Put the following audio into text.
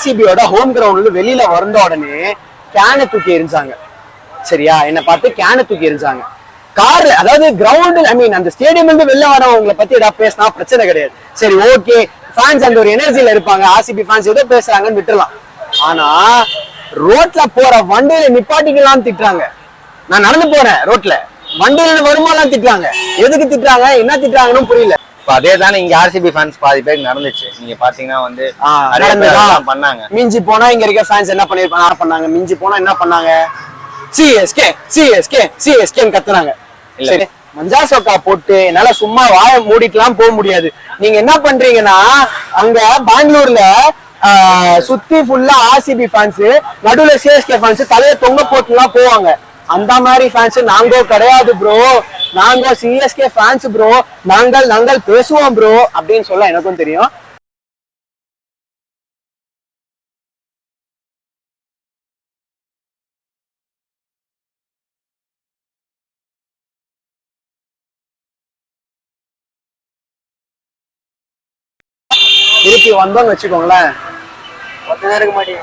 ஆர்சிபியோட home கிரவுண்ட்ல வெளியில வந்த உடனே கேனை தூக்கி எரிஞ்சாங்க. சரியா, என்ன பார்த்து கேனை தூக்கி எரிஞ்சாங்க. கார்ல, அதாவது கிரவுண்ட், ஐ மீன் அந்த ஸ்டேடியம்ல இருந்து வெளில வரவங்களை பத்தி ஏதாவது பேசினா பிரச்சனை கிடையாது. சரி, ஓகே, ஃபேன்ஸ் அந்த ஒரு எனர்ஜில இருப்பாங்க, ஆர்சிபி ஃபேன்ஸ் ஏதோ பேசுறாங்கன்னு விட்டுறலாம். ஆனா ரோட்ல போற வண்டியில நிப்பாட்டிக்கலாம் திட்டுறாங்க. நான் நடந்து போறேன் ரோட்ல, வண்டியில வருமாலாம் திட்டுறாங்க. எதுக்கு திட்டுறாங்க, என்ன திட்டுறாங்கன்னு புரியல. அதே தானே இங்க ஆர்சிபி ஃபேன்ஸ் பாதி பேருக்கு நடந்துச்சு. நீங்க பாத்தீங்கன்னா வந்து பண்ணாங்க. மிஞ்சி போனா இங்க இருக்க ஃபேன்ஸ் என்ன பண்ணாங்க, மிஞ்சி போனா என்ன பண்ணாங்க, சிஎஸ்கே சிஎஸ்கே சிஎஸ்கேன்னு கத்துனாங்க. சரி, மஞ்சா சொக்கா போட்டு என்னால சும்மா வாய மூடிட்டுலாம் போக முடியாது. நீங்க என்ன பண்றீங்கன்னா, அங்க பெங்களூர்ல சுத்தி ஃபுல்லா ஆர்சிபி ஃபேன்ஸ், நடுவுல சிஎஸ்கே ஃபேன்ஸ் தலைய தொங்க போட்டுலாம் போவாங்க. அந்த மாதிரி ஃபேன்ஸ் நாங்க கிடையாது ப்ரோ, நாங்க சிஎஸ்கே ஃபேன்ஸ் ப்ரோ, நாங்கள் பேசுவோம் ப்ரோ அப்படின்னு சொல்ல எனக்கும் தெரியும். திருப்பி வந்தோம்னு வச்சுக்கோங்களேன், 10 நேரம் மாட்டேன்.